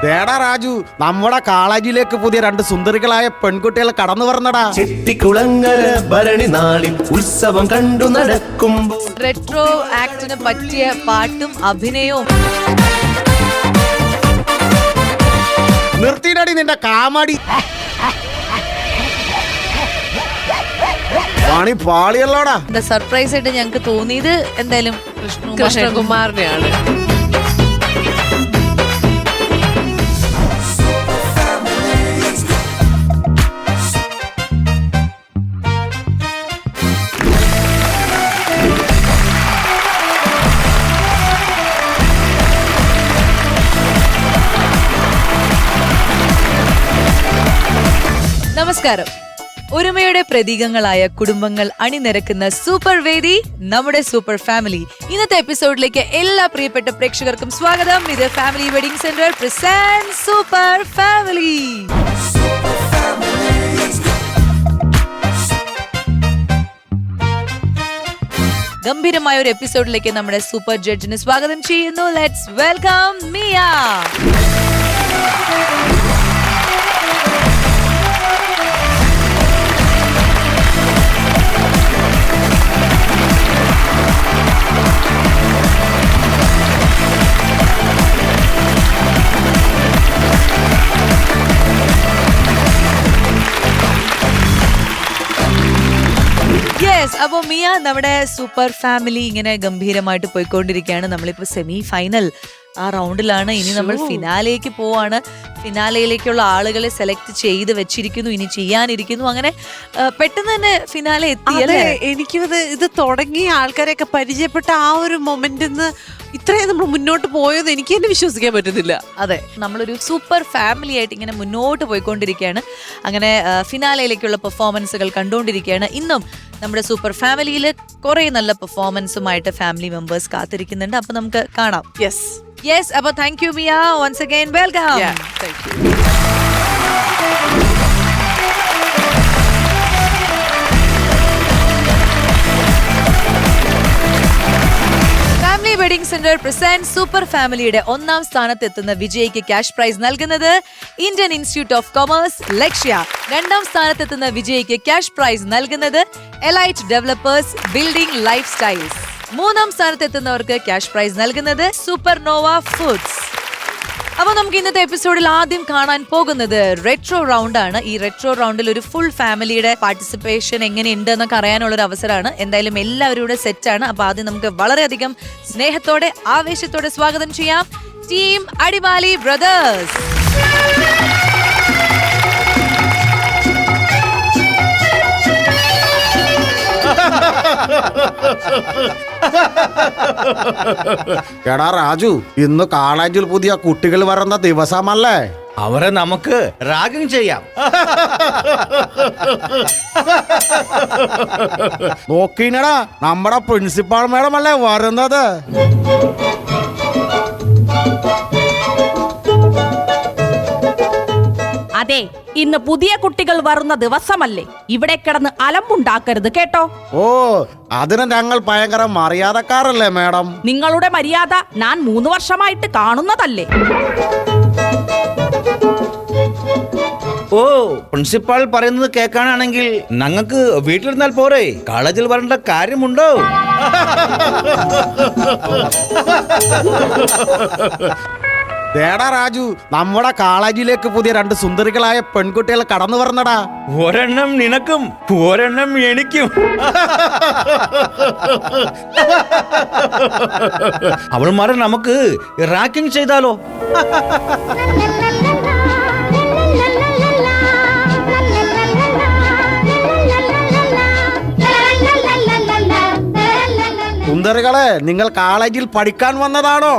ദേടാ രാജു, നമ്മുടെ കോളേജിലേക്ക് പുതിയ 2 സുന്ദരികളായ പെൺകുട്ടികൾ കടന്നു വരണടാ. ചെട്ടിക്കുളങ്ങര ഭരണി നാളിൽ ഉത്സവം കണ്ടു നടക്കുമ്പോൾ റെട്രോ ആക്ടിന് പറ്റിയ പാട്ടും അഭിനയവും. നിർത്തിയിടടി നിന്റെ കാമടി. പണി പാളിയല്ലോടാ. സർപ്രൈസ് ആയിട്ട് ഞങ്ങൾക്ക് തോന്നിയത് എന്തായാലും കൃഷ്ണകുമാറിനെയാണ്. നമസ്കാരം. ഒരുമയുടെ പ്രതീകങ്ങളായ കുടുംബങ്ങൾ അണിനിരക്കുന്ന സൂപ്പർ വേദി നമ്മുടെ സൂപ്പർ ഫാമിലി. ഇന്നത്തെ എപ്പിസോഡിലേക്ക് എല്ലാ പ്രിയപ്പെട്ട പ്രേക്ഷകർക്കും സ്വാഗതം. ഇത് family wedding centre present super family. ഗംഭീരമായ ഒരു എപ്പിസോഡിലേക്ക് നമ്മുടെ സൂപ്പർ ജഡ്ജിനെ സ്വാഗതം ചെയ്യുന്നു. Let's welcome Mia. അപ്പൊ മിയ, നമ്മുടെ സൂപ്പർ ഫാമിലി ഇങ്ങനെ ഗംഭീരമായിട്ട് പോയിക്കൊണ്ടിരിക്കുകയാണ്. നമ്മളിപ്പോ സെമി ഫൈനൽ ആ റൗണ്ടിലാണ്. ഇനി നമ്മൾ ഫിനാലേക്ക് പോവാണ്. ഫിനാലയിലേക്കുള്ള ആളുകളെ സെലക്ട് ചെയ്ത് വെച്ചിരിക്കുന്നു, ഇനി ചെയ്യാനിരിക്കുന്നു. അങ്ങനെ പെട്ടെന്ന് തന്നെ ഫിനാലെ എത്തിയല്ലേ. എനിക്കത് ഇത് തുടങ്ങിയ ആൾക്കാരെയൊക്കെ പരിചയപ്പെട്ട ആ ഒരു മൊമെന്റിന്ന് ഇത്രയും നമ്മൾ മുന്നോട്ട് പോയത് എനിക്ക് തന്നെ വിശ്വസിക്കാൻ പറ്റുന്നില്ല. അതെ, നമ്മളൊരു സൂപ്പർ ഫാമിലി ആയിട്ട് ഇങ്ങനെ മുന്നോട്ട് പോയിക്കൊണ്ടിരിക്കുകയാണ്. അങ്ങനെ ഫിനാലയിലേക്കുള്ള പെർഫോമൻസുകൾ കണ്ടുകൊണ്ടിരിക്കുകയാണ്. ഇന്നും നമ്മുടെ സൂപ്പർ ഫാമിലിയിൽ കുറെ നല്ല പെർഫോമൻസുമായിട്ട് ഫാമിലി മെമ്പേഴ്സ് കാത്തിരിക്കുന്നുണ്ട്. അപ്പൊ നമുക്ക് കാണാം. യെസ്, അപ്പൊ thank you Miya, once again welcome. Family wedding centre present super ഫാമിലിയുടെ 1ാം സ്ഥാനത്തെത്തുന്ന വിജയിക്ക് ക്യാഷ് പ്രൈസ് നൽകുന്നത് Indian institute of commerce Lakshya. 2ാം സ്ഥാനത്തെത്തുന്ന വിജയിക്ക് ക്യാഷ് പ്രൈസ് നൽകുന്നത് elite developers building life styles. 3ാം സ്ഥാനത്തെത്തുന്നവർക്ക് ക്യാഷ് പ്രൈസ് നൽകുന്നത് സൂപ്പർനോവ ഫുഡ്സ്. അപ്പൊ നമുക്ക് ഇന്നത്തെ എപ്പിസോഡിൽ ആദ്യം കാണാൻ പോകുന്നത് റെട്രോ റൗണ്ട് ആണ്. ഈ റെട്രോ റൗണ്ടിൽ ഒരു ഫുൾ ഫാമിലിയുടെ പാർട്ടിസിപ്പേഷൻ എങ്ങനെയുണ്ട് എന്നൊക്കെ അറിയാനുള്ള ഒരു അവസരമാണ്. എന്തായാലും എല്ലാവരും ഇവിടെ സെറ്റ് ആണ്. അപ്പൊ ആദ്യം നമുക്ക് വളരെയധികം സ്നേഹത്തോടെ ആവേശത്തോടെ സ്വാഗതം ചെയ്യാം ടീം അടിമാലി ബ്രദേഴ്സ്. എടാ രാജു, ഇന്ന് കോളേജിൽ പുതിയ കുട്ടികൾ വരുന്ന ദിവസമല്ലേ? അവരെ നമുക്ക് റാഗിങ് ചെയ്യാം. നോക്കിനടാ, നമ്മുടെ പ്രിൻസിപ്പാൾ മാഡം അല്ലേ വരുന്നത്. അതെ, ഇന്ന് പുതിയ കുട്ടികൾ വരുന്ന ദിവസമല്ലേ. ഇവിടെ കിടന്ന് അലമ്പുണ്ടാക്കരുത് കേട്ടോ. ഓ, അതിന് ഞങ്ങൾ ഭയങ്കര മര്യാദക്കാരല്ലേ മാഡം? നിങ്ങളുടെ മര്യാദ ഞാൻ 3 വർഷമായിട്ട് കാണുന്നതല്ലേ. ഓ, പ്രിൻസിപ്പാൾ പറയുന്നത് കേൾക്കാനാണെങ്കിൽ ഞങ്ങൾക്ക് വീട്ടിലിരുന്നാൽ പോരെ, കോളേജിൽ വരേണ്ട കാര്യമുണ്ടോ? ദേടാ രാജു, നമ്മുടെ കോളേജിലേക്ക് പുതിയ 2 സുന്ദരികളായ പെൺകുട്ടികൾ കടന്നു വരണടാ. ഒരെണ്ണം നിനക്കും ഒരെണ്ണം എനിക്കും. അവൾമാരെ നമുക്ക് റാക്കിങ് ചെയ്താലോ? സുന്ദരികളെ, നിങ്ങൾ കോളേജിൽ പഠിക്കാൻ വന്നതാണോ?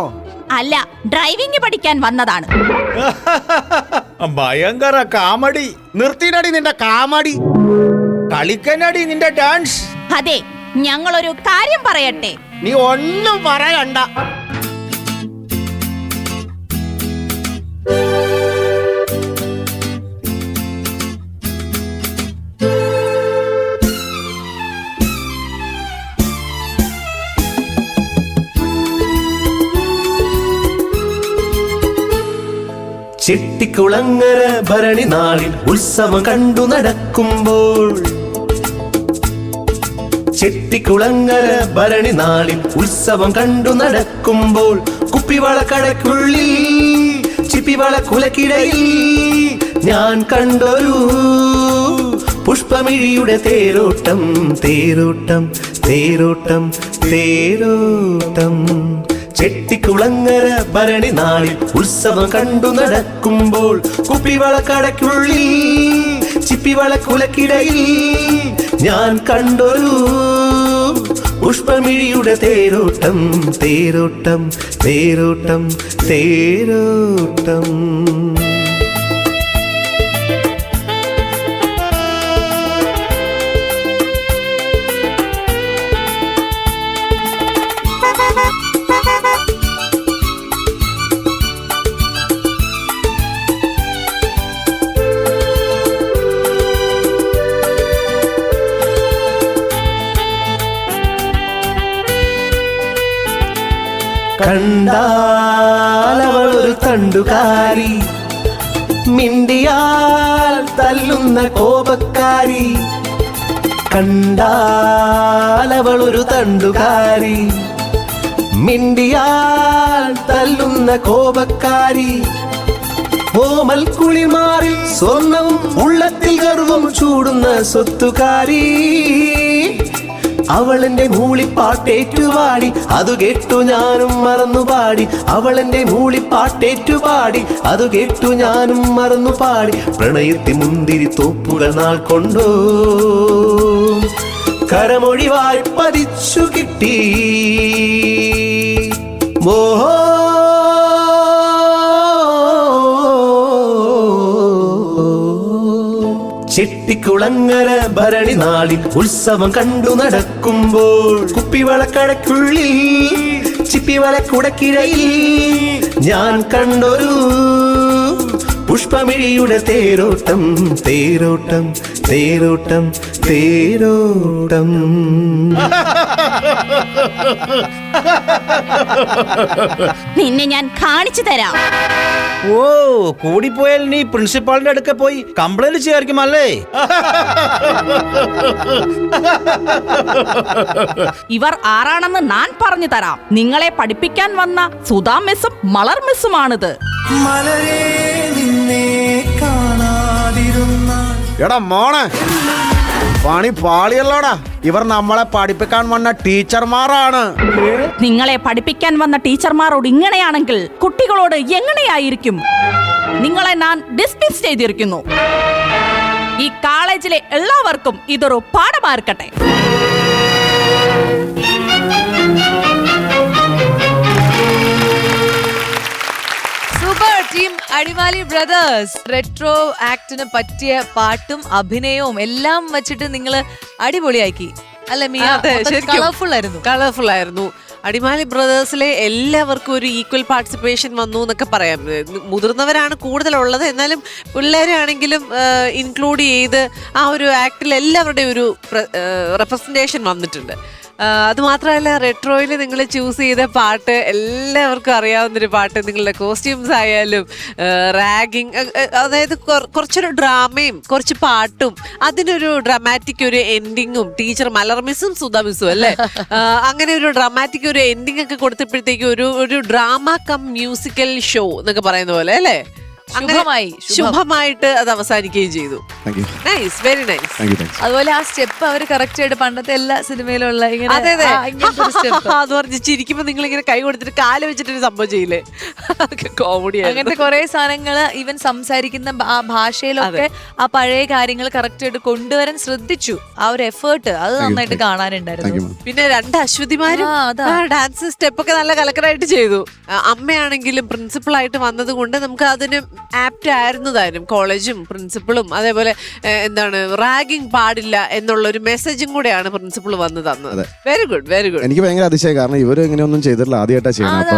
അല്ല, ഡ്രൈവിംഗ് പഠിക്കാൻ വന്നതാണ്. ഭയങ്കര കാമഡി. നിർത്തിയിടടി നിന്റെ കാമടി. കളിക്കാനടി നിന്റെ ഡാൻസ്. അതെ, ഞങ്ങളൊരു കാര്യം പറയട്ടെ. നീ ഒന്നും പറയണ്ട. ചെട്ടിക്കുളങ്ങര ഭരണി നാളിൽ ഉത്സവം കണ്ടു നടക്കുമ്പോൾ ചെട്ടിക്കുളങ്ങര ഭരണി നാളിൽ ഉത്സവം കണ്ടു നടക്കുമ്പോൾ കുപ്പിവള കടക്കുള്ളിൽ ചിപ്പിവള കുലക്കിടയിൽ ഞാൻ കണ്ടൊരു പുഷ്പമിഴിയുടെ തേരോട്ടം തേരോട്ടം തേരോട്ടം തേരോട്ടം ചെട്ടിക്കുളങ്ങര ഭരണി നാളിൽ ഉത്സവം കണ്ടു നടക്കുമ്പോൾ കുപ്പിവള കടക്കുള്ളിൽ ചിപ്പിവള കുലക്കിടയിൽ ഞാൻ കണ്ടൊരു പുഷ്പമിഴിയുടെ തേരോട്ടം തേരോട്ടം തേരോട്ടം തേരോട്ടം. കണ്ടാലവളൊരു തണ്ടുകാരി, മിണ്ടിയാൽ തല്ലുന്ന കോപക്കാരി. കണ്ടാലവളൊരു തണ്ടുകാരി, മിണ്ടിയാൽ തല്ലുന്ന കോപക്കാരി. ഓമൽ കുളിമാറിൽ സ്വർണവും ഉള്ളത്തിൽ ഗർവം ചൂടുന്ന സ്വത്തുകാരി. അവളെന്റെ മൂളിപ്പാട്ടേറ്റുപാടി അതു കേട്ടു ഞാനും മറന്നുപാടി. അവളെന്റെ മൂളിപ്പാട്ടേറ്റുപാടി അതു കേട്ടു ഞാനും മറന്നുപാടി. പ്രണയത്തി മുന്തിരി തോപ്പുകൾ നാൾ കൊണ്ടോ കരമൊഴിവായി പതിച്ചു കിട്ടി. മോഹോ ചെട്ടിക്കുളങ്ങര ഭരണി നാളിൽ ഉത്സവം കണ്ടു നടക്കുമ്പോൾ കുപ്പിവളക്കടക്കുള്ളിൽ ചിപ്പിവളക്കുടക്കിടയിൽ ഞാൻ കണ്ടൊരു പുഷ്പമിഴിയുടെ തേരോട്ടം തേരോട്ടം തേരോട്ടം തേരോട്ടം. നിന്നെ ഞാൻ കാണിച്ചു തരാം. ഓ കൂടിപ്പോയാൽ നീ പ്രിൻസിപ്പാളിന്റെ അടുക്ക പോയി കംപ്ലൈന്റ് ചെയ്യായിരിക്കും അല്ലേ? ഇവർ ആരാണെന്ന് ഞാൻ പറഞ്ഞു തരാം. നിങ്ങളെ പഠിപ്പിക്കാൻ വന്ന സുധാ മിസ്സും മലർ മിസ്സുമാണിത്. എടാ മോനെ, പണി പാളിയല്ലോടാ. ഇവർ നമ്മളെ പഠിപ്പിക്കാൻ വന്ന ടീച്ചർമാരാണ്. നിങ്ങളെ പഠിപ്പിക്കാൻ വന്ന ടീച്ചർമാരോട് ഇങ്ങനെയാണെങ്കിൽ കുട്ടികളോട് എങ്ങനെയായിരിക്കും? നിങ്ങളെ ഞാൻ ഡിസ്മിസ് ചെയ്തിരിക്കുന്നു. ഈ കോളേജിലെ എല്ലാവർക്കും ഇതൊരു പാഠമായിരിക്കട്ടെ. Super team Adimali brothers. Retro ആക്ടിന് പറ്റിയ പാട്ടും അഭിനയവും എല്ലാം വെച്ചിട്ട് നിങ്ങൾ അടിപൊളിയാക്കി അല്ലെ മിയ? കളർഫുൾ ആയിരുന്നു. കളർഫുൾ ആയിരുന്നു. അടിമാലി ബ്രദേഴ്സിലെ എല്ലാവർക്കും ഒരു ഈക്വൽ പാർട്ടിസിപ്പേഷൻ വന്നു എന്നൊക്കെ പറയാം. മുതിർന്നവരാണ് കൂടുതലുള്ളത്, എന്നാലും പിള്ളേരാണെങ്കിലും ഇൻക്ലൂഡ് ചെയ്ത് ആ ഒരു ആക്ടിൽ എല്ലാവരുടെയും ഒരു റെപ്രസെൻറ്റേഷൻ വന്നിട്ടുണ്ട്. അതുമാത്രമല്ല, റെട്രോയിൽ നിങ്ങൾ ചൂസ് ചെയ്ത പാട്ട് എല്ലാവർക്കും അറിയാവുന്നൊരു പാട്ട്. നിങ്ങളുടെ കോസ്റ്റ്യൂംസ് ആയാലും റാഗിങ്, അതായത് കുറച്ചൊരു ഡ്രാമയും കുറച്ച് പാട്ടും അതിനൊരു ഡ്രാമാറ്റിക് ഒരു എൻഡിങ്ങും. ടീച്ചർ മലർ മിസ്സും സുധാ മിസ്സും അല്ലേ, അങ്ങനെ ഒരു ഡ്രാമാറ്റിക് ഒരു എൻഡിങ് ഒക്കെ കൊടുത്തപ്പോഴത്തേക്ക് ഒരു ഡ്രാമ കം മ്യൂസിക്കൽ ഷോ എന്നൊക്കെ പറയുന്ന പോലെ അല്ലേ, ശുഭമായിട്ട് അത് അവസാനിക്കുകയും ചെയ്തു. Nice, very nice. അതുപോലെ ആ സ്റ്റെപ്പ് അവർ കറക്റ്റ് ആയിട്ട് പണ്ടത്തെ എല്ലാ സിനിമയിലുള്ള അത് പറഞ്ഞ് ചിരിക്കുമ്പോ നിങ്ങൾ ഇങ്ങനെ കൈ കൊടുത്തിട്ട് കാല് വെച്ചിട്ടൊരു സംഭവം ചെയ്യില്ലേ, കോമഡി. അങ്ങനത്തെ കുറെ സാധനങ്ങൾ ഈവൻ സംസാരിക്കുന്ന ആ ഭാഷയിലൊക്കെ ആ പഴയ കാര്യങ്ങൾ കറക്റ്റ് ആയിട്ട് കൊണ്ടുവരാൻ ശ്രദ്ധിച്ചു. ആ ഒരു എഫേർട്ട് അത് നന്നായിട്ട് കാണാനുണ്ടായിരുന്നു. പിന്നെ രണ്ട് അശ്വതിമാരും ഡാൻസ് സ്റ്റെപ്പ് ഒക്കെ നല്ല കലക്കറായിട്ട് ചെയ്തു. അമ്മയാണെങ്കിലും പ്രിൻസിപ്പൾ ആയിട്ട് വന്നത് കൊണ്ട് നമുക്ക് അതിന് ആപ്റ്റ് ആയിരുന്നു താനും. കോളേജും പ്രിൻസിപ്പളും അതേപോലെ എന്താണ് റാഗിങ് പാടില്ല എന്നുള്ള ഒരു മെസ്സേജും കൂടെയാണ് പ്രിൻസിപ്പൾ വന്ന് തന്നത്. Very good, very good. എനിക്ക് ഭയങ്കര അതിശയം, കാരണം ഇവര് ഇങ്ങനെയൊന്നും ചെയ്തിട്ടില്ല, ആദ്യമായിട്ടാ ചെയ്യണം. അപ്പൊ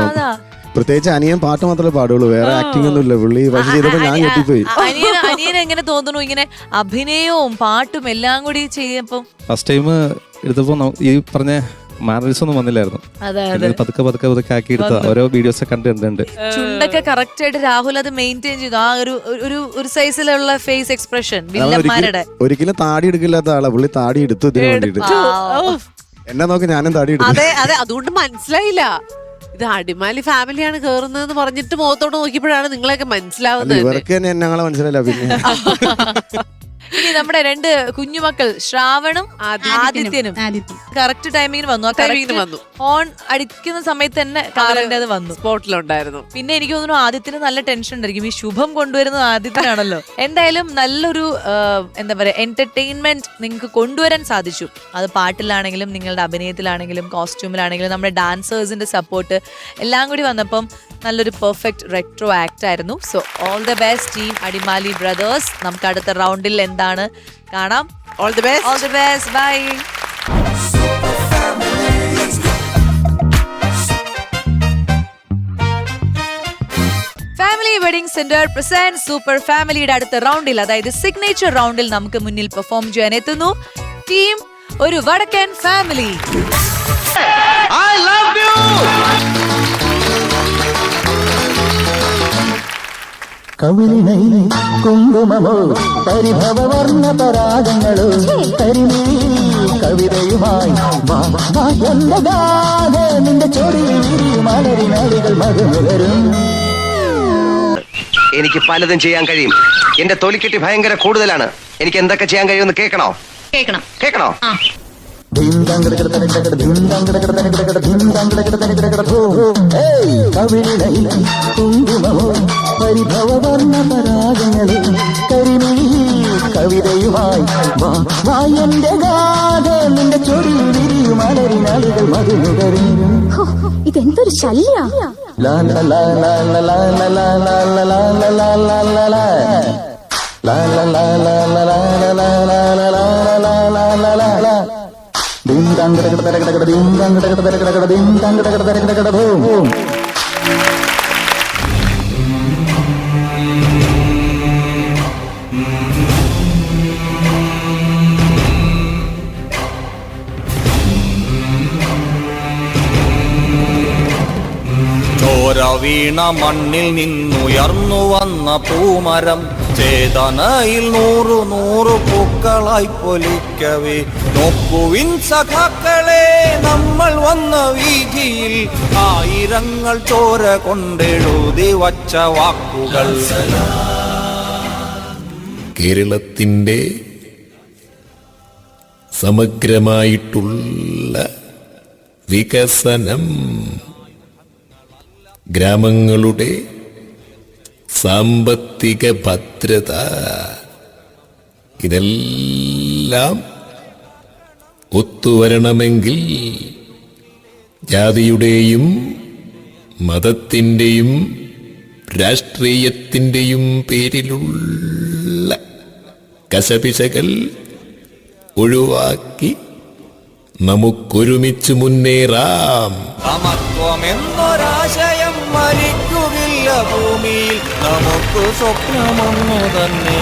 പ്രത്യേകിച്ച് അനിയൻ പാട്ട് മാത്രമേ പാടുള്ളൂ, വേറെ ആക്ടിംഗ് ഒന്നും ഇല്ല. പുള്ളി പക്ഷെ ചെയ്തപ്പോ ഞാൻ ഞെട്ടിപ്പോയി. അനിയൻ എങ്ങനെ തോന്നുന്നു ഇങ്ങനെ അഭിനയവും പാട്ടും എല്ലാം കൂടി ചെയ്യപ്പോ? ഫസ്റ്റ് ടൈം എടുത്തപ്പോ ഈ പറഞ്ഞ മാനറിസം ഒന്നും വന്നില്ലായിരുന്നു. അതെ പിന്നെ പതുക്കെ പതുക്കെ പതുക്കെ ആക്കി എടുത്ത ഓരോ വീഡിയോസ് ഒക്കെ കണ്ടിട്ടുണ്ട്. ചുണ്ടൊക്കെ കറക്റ്റ് ആയിട്ട് രാഹുൽ അത് മെയിൻറ്റെയിൻ ചെയ്തു. ആ ഒരു സൈസിലുള്ള ഫേസ് എക്സ്പ്രഷൻ വില്ലന്മാരുടെ. ഒരിക്കലും താടി എടുക്കില്ലാത്ത ആളാ പുള്ളി. താടി എടുത്തു ഇതിന് വേണ്ടിട്ട്. എന്നെ നോക്കി ഞാനും താടി എടുത്തു. അതെ അതെ, അതുകൊണ്ട് മനസ്സിലായില്ല ഇത് അടിമാലി ഫാമിലിയാണ് കേറുന്നതെന്ന് പറഞ്ഞിട്ട് മുഖത്തോട്ട് നോക്കിയപ്പോഴാണ് നിങ്ങളെയൊക്കെ മനസ്സിലാവുന്നത്. ഇവർക്ക് തന്നെ ഞങ്ങളെ മനസ്സിലായില്ല. പിന്നെ ഇനി നമ്മുടെ 2 കുഞ്ഞുമക്കൾ ശ്രാവണും ആദിത്യനും കറക്റ്റ് ടൈമിങ്ങിന് വന്നു. വന്നു. ഹോൺ അടിക്കുന്ന സമയത്ത് തന്നെ കാറിന്റെ അത് വന്നു, സ്പോട്ടിലുണ്ടായിരുന്നു. പിന്നെ എനിക്ക് തോന്നുന്നു ആദിത്യന് നല്ല ടെൻഷൻ ഉണ്ടായിരിക്കും. ഈ ശുഭം കൊണ്ടുവരുന്നത് ആദിത്യനാണല്ലോ. എന്തായാലും നല്ലൊരു എന്താ പറയാ എന്റർടൈൻമെന്റ് നിങ്ങൾക്ക് കൊണ്ടുവരാൻ സാധിച്ചു. അത് പാട്ടിലാണെങ്കിലും നിങ്ങളുടെ അഭിനയത്തിലാണെങ്കിലും കോസ്റ്റ്യൂമിലാണെങ്കിലും നമ്മുടെ ഡാൻസേഴ്സിന്റെ സപ്പോർട്ട് എല്ലാം കൂടി വന്നപ്പം നല്ലൊരു പെർഫെക്റ്റ് റെട്രോ ആക്ട് ആയിരുന്നു. So all the best team Adimali brothers. നമുക്ക് അടുത്ത റൗണ്ടിൽ എന്താണ് കാണാം. All the best. All the best. Bye. Family wedding centre present super ഫാമിലിയുടെ അടുത്ത റൗണ്ടിൽ, അതായത് സിഗ്നേച്ചർ റൗണ്ടിൽ നമുക്ക് മുന്നിൽ പെർഫോം ചെയ്യാൻ എത്തുന്നു ടീം ഒരു വടക്കൻ ഫാമിലി. കവിളിണൈ കുങ്കുമമോ പരിഭവവർണ്ണ പരാഗങ്ങളോ കരിമീ കവിതയുമായി എന്റെ ഗാഥ നിന്റെ ചൊടിയിൽ മലരിനാളികൾ മധുമുകരും. എനിക്ക് പലതും ചെയ്യാൻ കഴിയും. എന്റെ തൊലിക്കെട്ടി ഭയങ്കര കൂടുതലാണ്. എനിക്ക് എന്തൊക്കെ ചെയ്യാൻ കഴിയുമെന്ന് കേൾക്കണോ? കേൾക്കണോ? കവിളിണൈ കുങ്കുമമോ പരിഭവവർണ്ണ പരാഗങ്ങളോ കരിമീ കവിതയുമായി എന്റെ ഗാഥ നിന്റെ ചൊടിയിൽ വിരിയും മലരിനാളികൾ മധുമുകരും. ഇതെന്തൊരു ശല്യ. ചോര വീണ മണ്ണിൽ നിന്നുയർന്നു വന്ന പൂമരം ചേതനയിൽ 100 പൂക്കളായി പൊലിക്കവേ. നോക്കുവിൻ സഖാക്കളെ നമ്മൾ വന്ന വീതിയിൽ ആയിരങ്ങൾ ചോര കൊണ്ടെഴുതി വച്ച വാക്കുകൾ. കേരളത്തിൻ്റെ സമഗ്രമായിട്ടുള്ള വികസനം, ഗ്രാമങ്ങളുടെ സാമ്പത്തിക ഭദ്രത, ഇതെല്ലാം ഒത്തുവരണമെങ്കിൽ ജാതിയുടെയും മതത്തിൻ്റെയും രാഷ്ട്രീയത്തിൻ്റെയും പേരിലുള്ള കശപിശകൾ ഒഴിവാക്കി നമുക്കൊരുമിച്ച് മുന്നേറാം. സമത്വമെന്നൊരാശയം മരിക്കുകയില്ല ഭൂമിയിൽ. നമുക്ക് സ്വപ്നമൊന്നു തന്നെ.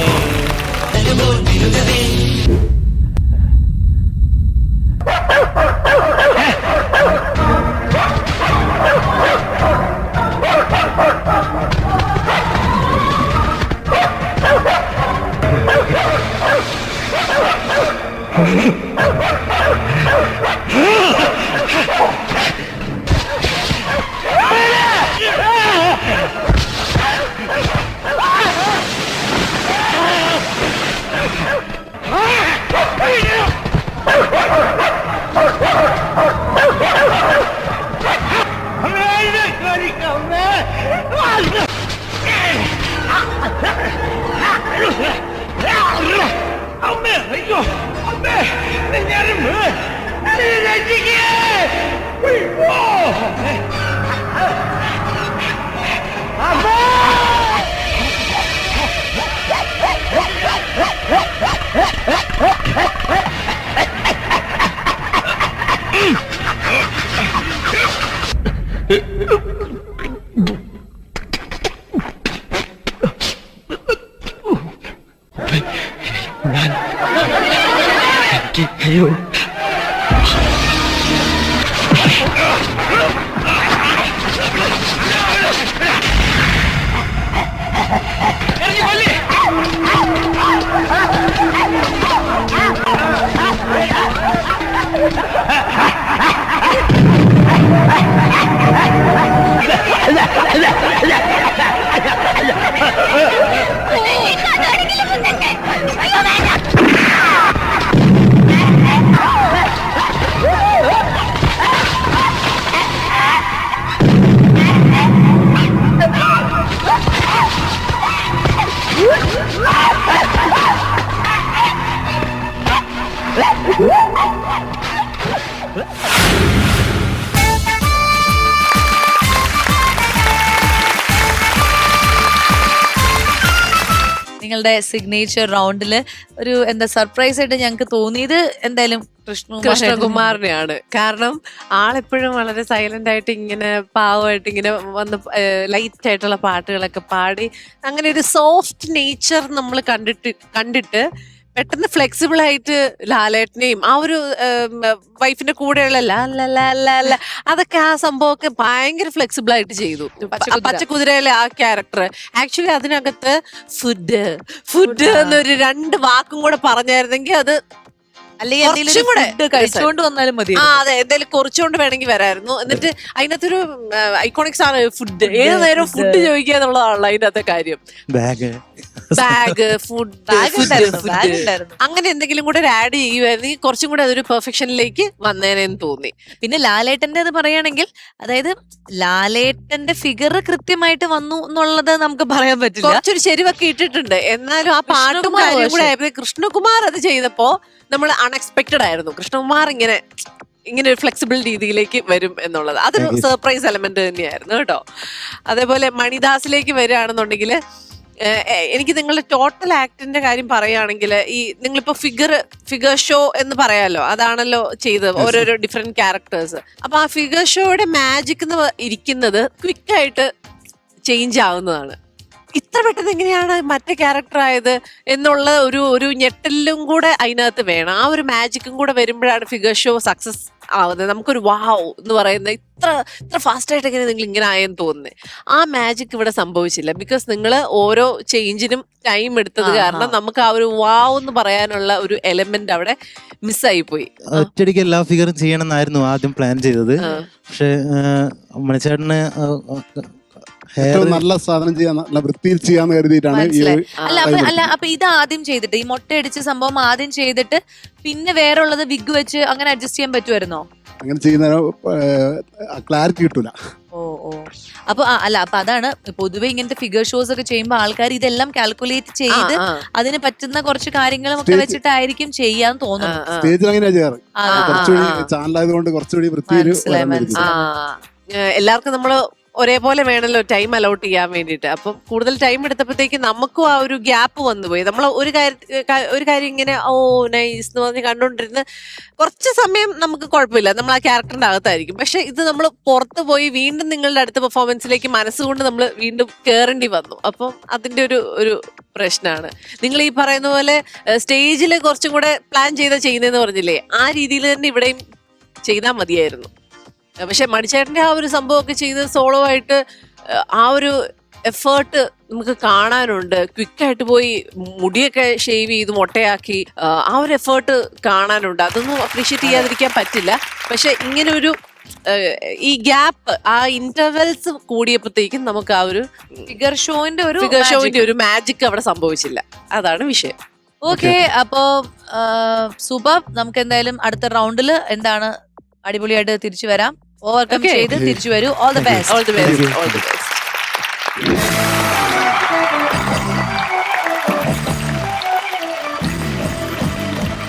നിങ്ങളുടെ സിഗ്നേച്ചർ റൗണ്ടില് ഒരു എന്താ സർപ്രൈസ് ആയിട്ട് ഞങ്ങൾക്ക് തോന്നിയത് എന്തായാലും കൃഷ്ണകുമാറിനെയാണ്. കാരണം ആളെപ്പോഴും വളരെ സൈലന്റ് ആയിട്ട് ഇങ്ങനെ പാവമായിട്ട് ഇങ്ങനെ വന്ന് ലൈറ്റ് ആയിട്ടുള്ള പാട്ടുകളൊക്കെ പാടി അങ്ങനെ ഒരു സോഫ്റ്റ് നേച്ചർ നമ്മൾ കണ്ടിട്ട് പെട്ടെന്ന് ഫ്ലെക്സിബിൾ ആയിട്ട് ലാലേട്ടനെയും ആ ഒരു വൈഫിന്റെ കൂടെയുള്ള ലാ അതൊക്കെ ആ സംഭവമൊക്കെ ഭയങ്കര ഫ്ലെക്സിബിൾ ആയിട്ട് ചെയ്തു. പച്ചക്കുതിരയിലെ ആ ക്യാരക്ടർ ആക്ച്വലി അതിനകത്ത് ഫുഡ് എന്നൊരു 2 വാക്കും കൂടെ പറഞ്ഞായിരുന്നെങ്കിൽ അത് അല്ലെങ്കിൽ കഴിച്ചുകൊണ്ട് വന്നാലും മതി. അതെ, എന്തായാലും കുറച്ചുകൊണ്ട് വേണമെങ്കിൽ വരായിരുന്നു. എന്നിട്ട് അതിനകത്തൊരു ഐക്കോണിക് സാധനം ഫുഡ്, ഏത് നേരം ഫുഡ് ചോദിക്കുക എന്നുള്ളതാണല്ലോ അതിനകത്തെ കാര്യം. ബാഗ്, ഫുഡ്, അങ്ങനെ എന്തെങ്കിലും കൂടെ ആഡ് ചെയ്യുമായിരുന്നെങ്കിൽ കുറച്ചും കൂടെ അതൊരു പെർഫെക്ഷനിലേക്ക് വന്നേനെന്ന് തോന്നി. പിന്നെ ലാലേട്ടന്റെ അത് പറയുകയാണെങ്കിൽ, അതായത് ലാലേട്ടന്റെ ഫിഗർ കൃത്യമായിട്ട് വന്നു എന്നുള്ളത് നമുക്ക് പറയാൻ പറ്റില്ല. കുറച്ചൊരു ചെരുവൊക്കെ ഇട്ടിട്ടുണ്ട്. എന്നാലും ആ പാട്ടും കാര്യം കൂടെ ആയപ്പോൾ കൃഷ്ണകുമാർ അത് ചെയ്തപ്പോ നമ്മൾ അൺഎക്സ്പെക്ടഡ് ആയിരുന്നു. കൃഷ്ണകുമാർ ഇങ്ങനെ ഒരു ഫ്ലെക്സിബിൾ രീതിയിലേക്ക് വരും എന്നുള്ളത് അതൊരു സർപ്രൈസ് എലമെന്റ് തന്നെയായിരുന്നു കേട്ടോ. അതേപോലെ മണിദാസിലേക്ക് വരികയാണെന്നുണ്ടെങ്കിൽ എനിക്ക് നിങ്ങളുടെ ടോട്ടൽ ആക്ടിന്റെ കാര്യം പറയുകയാണെങ്കിൽ, ഈ നിങ്ങളിപ്പോ ഫിഗർ ഷോ എന്ന് പറയാലോ, അതാണല്ലോ ചെയ്തത്, ഓരോരോ ഡിഫറെന്റ് ക്യാരക്ടേഴ്സ്. അപ്പൊ ആ ഫിഗർ ഷോയുടെ മാജിക് എന്ന് ഇരിക്കുന്നത് ക്വിക്കായിട്ട് ചേഞ്ച് ആവുന്നതാണ്. ഇത്ര പെട്ടെന്ന് എങ്ങനെയാണ് മറ്റേ ക്യാരക്ടർ ആയത് എന്നുള്ള ഒരു ഞെട്ടലും കൂടെ അതിനകത്ത് വേണം. ആ ഒരു മാജിക്കും കൂടെ വരുമ്പോഴാണ് ഫിഗർ ഷോ സക്സസ് ആവുന്നത്. നമുക്കൊരു വാവ് എന്ന് പറയുന്നത് ഇത്ര ഫാസ്റ്റ് ആയിട്ട് എങ്ങനെ നിങ്ങൾ ഇങ്ങനെ ആയെന്ന് തോന്നുന്നത്. ആ മാജിക് ഇവിടെ സംഭവിച്ചില്ല. ബിക്കോസ് നിങ്ങൾ ഓരോ ചേഞ്ചിനും ടൈം എടുത്തത് കാരണം നമുക്ക് ആ ഒരു വാവ് എന്ന് പറയാനുള്ള ഒരു എലമെന്റ് അവിടെ മിസ്സായി പോയി. ഒറ്റയടിക്ക് എല്ലാ ഫിഗറും ചെയ്യണമെന്നായിരുന്നു ആദ്യം പ്ലാൻ ചെയ്തത്. പക്ഷെ മണിച്ചേട്ടന് ഏറ്റവും നല്ല സാധനം ചെയ്യാൻ, നല്ല വൃത്തിയിൽ ചെയ്യാന്ന് കരുതിയിട്ടാണ് അപ്പൊ ഇത് ആദ്യം ചെയ്തിട്ട്, ഈ മുട്ടയടിച്ച സംഭവം ആദ്യം ചെയ്തിട്ട് പിന്നെ വേറെ ഉള്ളത് വിഗ് വെച്ച് അങ്ങനെ അഡ്ജസ്റ്റ് ചെയ്യാൻ പറ്റുമായിരുന്നോ? അങ്ങനെ ചെയ്യുന്ന ക്ലാരിറ്റി കിട്ടൂല. അപ്പൊ അതാണ് പൊതുവെ ഇങ്ങനത്തെ ഫിഗർ ഷോസ് ഒക്കെ ചെയ്യുമ്പോൾ ആൾക്കാർ ഇതെല്ലാം കാൽക്കുലേറ്റ് ചെയ്ത് അതിന് പറ്റുന്ന കുറച്ച് കാര്യങ്ങളും ഒക്കെ വെച്ചിട്ടായിരിക്കും ചെയ്യാൻ തോന്നുന്നു. സ്റ്റേജിൽ അങ്ങനെയാ ചെയ്യാറ്. കുറച്ചുകൂടി ചാനലായതുകൊണ്ട് കുറച്ചുകൂടി വൃത്തിയിൽ എല്ലാവർക്കും നമ്മള് ഒരേപോലെ വേണമല്ലോ ടൈം അലോട്ട് ചെയ്യാൻ വേണ്ടിയിട്ട്. അപ്പം കൂടുതൽ ടൈം എടുത്തപ്പോഴത്തേക്ക് നമുക്കും ആ ഒരു ഗ്യാപ്പ് വന്നുപോയി. നമ്മൾ ഒരു കാര്യം ഇങ്ങനെ നൈസ് എന്ന് പറഞ്ഞ് കണ്ടുകൊണ്ടിരുന്ന് കുറച്ച് സമയം നമുക്ക് കുഴപ്പമില്ല, നമ്മൾ ആ ക്യാരക്ടറിന്റെ അകത്തായിരിക്കും. പക്ഷെ ഇത് നമ്മൾ പുറത്ത് പോയി വീണ്ടും നിങ്ങളുടെ അടുത്ത പെർഫോമൻസിലേക്ക് മനസ്സുകൊണ്ട് നമ്മൾ വീണ്ടും കയറേണ്ടി വന്നു. അപ്പം അതിന്റെ ഒരു പ്രശ്നമാണ്. നിങ്ങൾ ഈ പറയുന്ന പോലെ സ്റ്റേജിൽ കുറച്ചും കൂടെ പ്ലാൻ ചെയ്യുന്നതെന്ന് പറഞ്ഞില്ലേ, ആ രീതിയിൽ തന്നെ ഇവിടെയും ചെയ്താൽ മതിയായിരുന്നു. പക്ഷെ മണിച്ചേട്ടന്റെ ആ ഒരു സംഭവമൊക്കെ ചെയ്ത് സോളോ ആയിട്ട് ആ ഒരു എഫേർട്ട് നമുക്ക് കാണാനുണ്ട്. ക്വിക്കായിട്ട് പോയി മുടിയൊക്കെ ഷേവ് ചെയ്ത് മൊട്ടയാക്കി ആ ഒരു എഫേർട്ട് കാണാനുണ്ട്. അതൊന്നും അപ്രീഷിയേറ്റ് ചെയ്യാതിരിക്കാൻ പറ്റില്ല. പക്ഷെ ഇങ്ങനെ ഒരു ഈ ഗ്യാപ്പ്, ആ ഇന്റർവെൽസ് കൂടിയപ്പോഴത്തേക്കും നമുക്ക് ആ ഒരു ഫിഗർ ഷോന്റെ ഒരു മാജിക് അവിടെ സംഭവിച്ചില്ല. അതാണ് വിഷയം. ഓക്കെ, അപ്പോ സൂപ്പർ. നമുക്ക് എന്തായാലും അടുത്ത റൗണ്ടില് എന്താണ് അടിപൊളിയായിട്ട് തിരിച്ചു വരാം. ഓവർകം ചെയ്ത് തിരിച്ചു വരൂ. All the best.